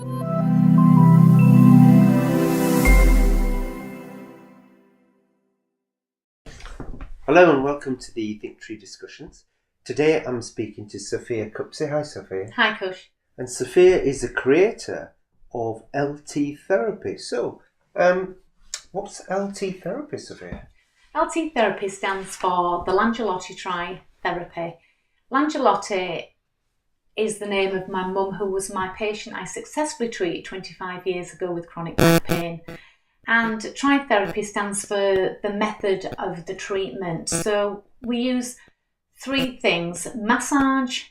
Hello and welcome to the Think Tree discussions. Today I'm speaking to Sophia Kupse. Hi Sophia. Hi Kush. And Sophia is the creator of LT therapy. So, what's LT therapy, Sophia? LT therapy stands for the Langelotti Tri-Therapy. Langelotti is the name of my mum, who was my patient I successfully treated 25 years ago with chronic back pain. And Tri-Therapy stands for the method of the treatment. So we use three things: massage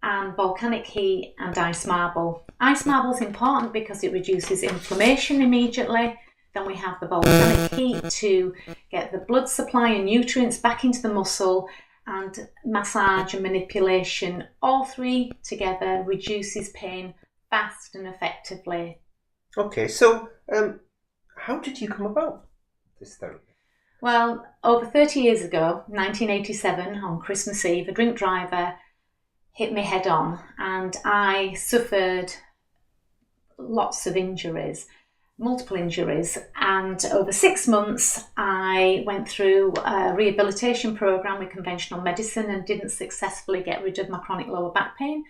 and volcanic heat and ice marble. Ice marble is important because it reduces inflammation immediately. Then we have the volcanic heat to get the blood supply and nutrients back into the muscle, and massage and manipulation. All three together reduces pain fast and effectively. Okay, so how did you come about this therapy? Well, over 30 years ago, 1987, on Christmas Eve, a drink driver hit me head on and I suffered lots of injuries, multiple injuries. And over 6 months, I went through a rehabilitation program with conventional medicine and didn't successfully get rid of my chronic lower back pain.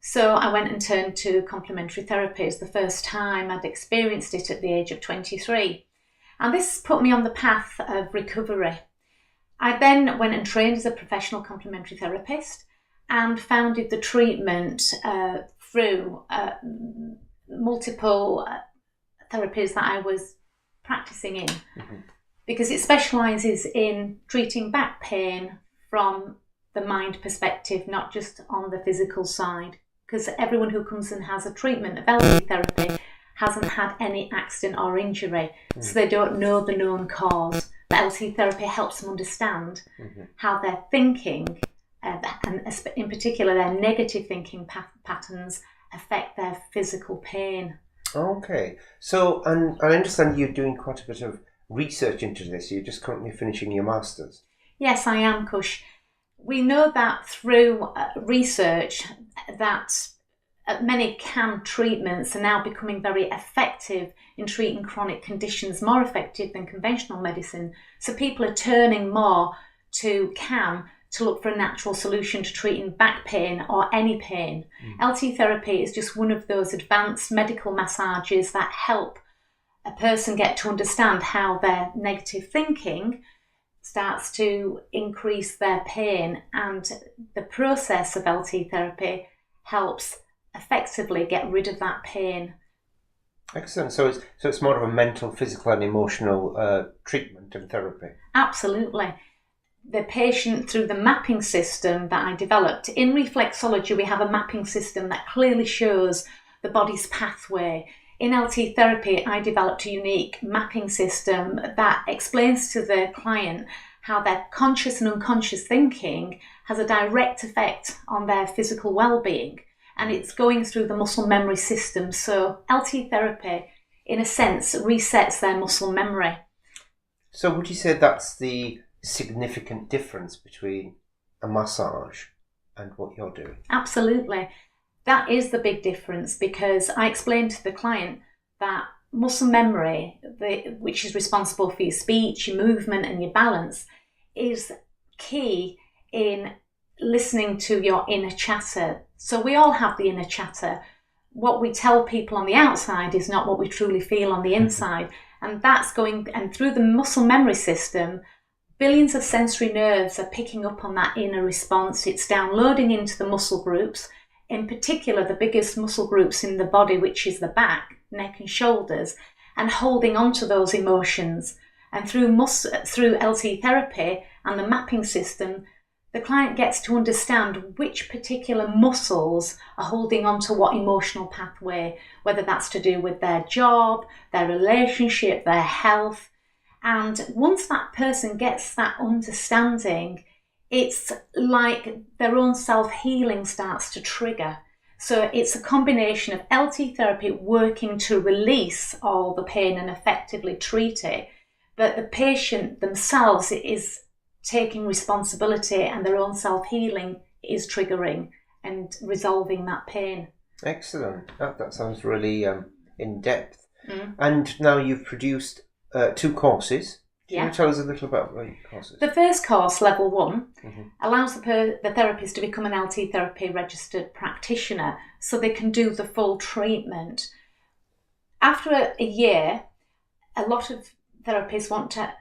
So I went and turned to complementary therapy. It was the first time I'd experienced it at the age of 23. And this put me on the path of recovery. I then went and trained as a professional complementary therapist and founded the treatment through multiple therapies that I was practicing in, because it specialises in treating back pain from the mind perspective, not just on the physical side. Because everyone who comes and has a treatment of LT therapy hasn't had any accident or injury, so they don't know the known cause. But LT therapy helps them understand how their thinking, and in particular their negative thinking patterns, affect their physical pain. Okay, so and I understand you're doing quite a bit of research into this. You're just currently finishing your master's. Yes, I am, Kush. We know that through research that many CAM treatments are now becoming very effective in treating chronic conditions, more effective than conventional medicine. So people are turning more to CAM to look for a natural solution to treating back pain or any pain. LT therapy is just one of those advanced medical massages that help a person get to understand how their negative thinking starts to increase their pain, and the process of LT therapy helps effectively get rid of that pain. Excellent. So it's more of a mental, physical and emotional treatment and therapy. Absolutely. The patient, through the mapping system that I developed, in reflexology we have a mapping system that clearly shows the body's pathway. In LT therapy, I developed a unique mapping system that explains to the client how their conscious and unconscious thinking has a direct effect on their physical well-being. And it's going through the muscle memory system. So LT therapy, in a sense, resets their muscle memory. So would you say that's the significant difference between a massage and what you're doing? Absolutely. That is the big difference, because I explained to the client that muscle memory, which is responsible for your speech, your movement and your balance, is key in listening to your inner chatter. So we all have the inner chatter. What we tell people on the outside is not what we truly feel on the inside. And that's going, and through the muscle memory system, billions of sensory nerves are picking up on that inner response. It's downloading into the muscle groups, in particular the biggest muscle groups in the body, which is the back, neck and shoulders, and holding on to those emotions. And through LT therapy and the mapping system, the client gets to understand which particular muscles are holding on to what emotional pathway, whether that's to do with their job, their relationship, their health. And once that person gets that understanding, it's like their own self-healing starts to trigger. So it's a combination of LT therapy working to release all the pain and effectively treat it, but the patient themselves is taking responsibility and their own self-healing is triggering and resolving that pain. Excellent. That sounds really in depth. And now you've produced 2 courses. Can you tell us a little about your courses? The first course, level 1, allows the therapist to become an LT therapy registered practitioner so they can do the full treatment. After a year, a lot of therapists want to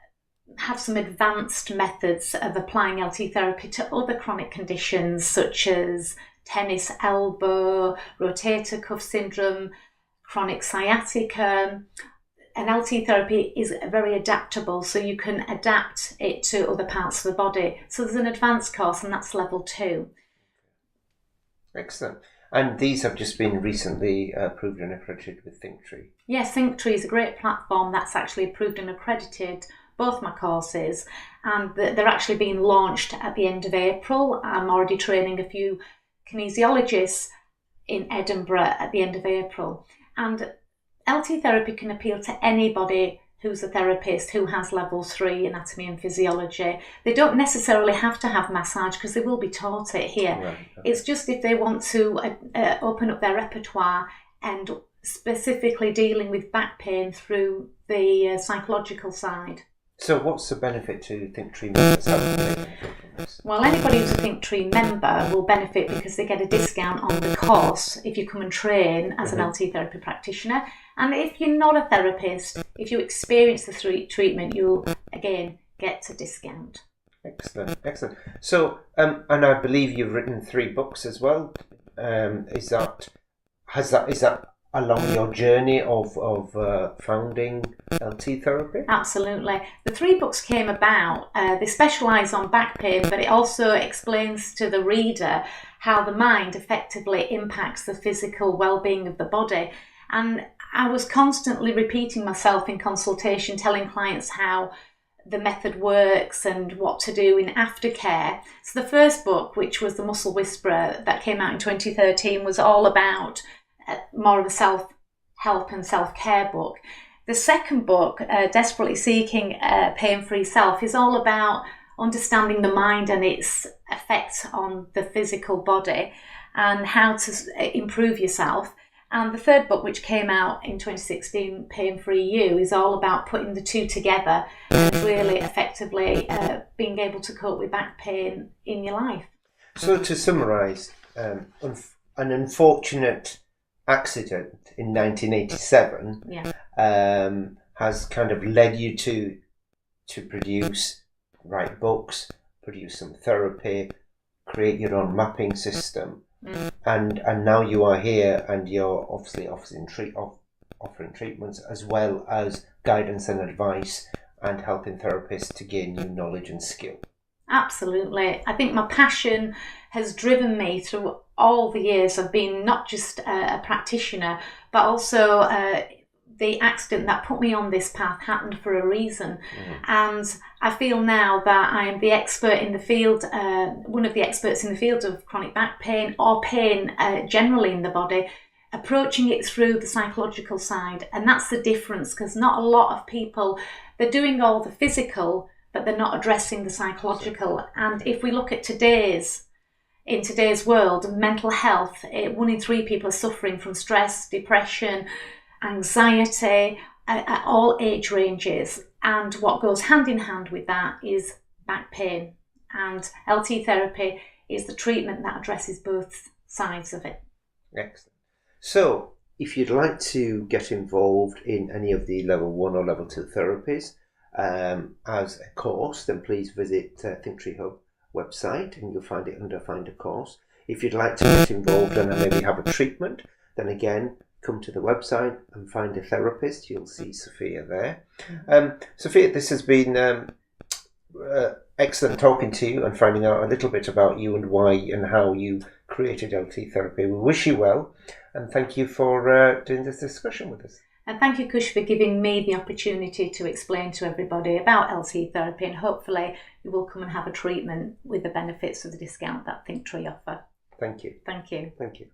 have some advanced methods of applying LT therapy to other chronic conditions such as tennis elbow, rotator cuff syndrome, chronic sciatica. And LT therapy is very adaptable, so you can adapt it to other parts of the body. So there's an advanced course, and that's level 2. Excellent. And these have just been recently approved and accredited with ThinkTree. Yes, ThinkTree is a great platform that's actually approved and accredited both my courses, and they're actually being launched at the end of April. I'm already training a few kinesiologists in Edinburgh at the end of April. And LT therapy can appeal to anybody who's a therapist who has level 3 anatomy and physiology. They don't necessarily have to have massage because they will be taught it here. Right. It's just if they want to open up their repertoire and specifically dealing with back pain through the psychological side. So what's the benefit to ThinkTree members? Well, anybody who's a ThinkTree member will benefit because they get a discount on the course if you come and train as an LT therapy practitioner. And if you're not a therapist, if you experience the treatment, you'll, again, get a discount. Excellent, excellent. So, and I believe you've written 3 books as well. Is that along your journey of founding LT therapy? Absolutely. The 3 books came about. They specialise on back pain, but it also explains to the reader how the mind effectively impacts the physical well-being of the body. And I was constantly repeating myself in consultation, telling clients how the method works and what to do in aftercare. So the first book, which was The Muscle Whisperer, that came out in 2013, was all about more of a self-help and self-care book. The second book, Desperately Seeking a Pain-Free Self, is all about understanding the mind and its effect on the physical body and how to improve yourself. And the third book, which came out in 2016, Pain-Free You, is all about putting the 2 together and really effectively being able to cope with back pain in your life. So to summarise, an unfortunate accident in 1987 has kind of led you to write books, produce some therapy, create your own mapping system. And now you are here and you're obviously offering treatments as well as guidance and advice and helping therapists to gain new knowledge and skill. Absolutely. I think my passion has driven me through all the years of being not just a practitioner, but also the accident that put me on this path happened for a reason. And I feel now that I am the expert in the field, one of the experts in the field of chronic back pain or pain generally in the body, approaching it through the psychological side. And that's the difference, because not a lot of people, they're doing all the physical, but they're not addressing the psychological. And if we look at in today's world, mental health, 1 in 3 people are suffering from stress, depression, anxiety at all age ranges. And what goes hand in hand with that is back pain. And LT therapy is the treatment that addresses both sides of it. Excellent. So, if you'd like to get involved in any of the level 1 or level 2 therapies as a course, then please visit ThinkTree Hub website and you'll find it under Find a Course. If you'd like to get involved and maybe have a treatment, then again, come to the website and find a therapist. You'll see Sophia there. Sophia, this has been excellent talking to you and finding out a little bit about you and why and how you created LT therapy. We wish you well and thank you for doing this discussion with us. And thank you, Kush, for giving me the opportunity to explain to everybody about LT therapy, and hopefully you will come and have a treatment with the benefits of the discount that ThinkTree offer. Thank you. Thank you. Thank you.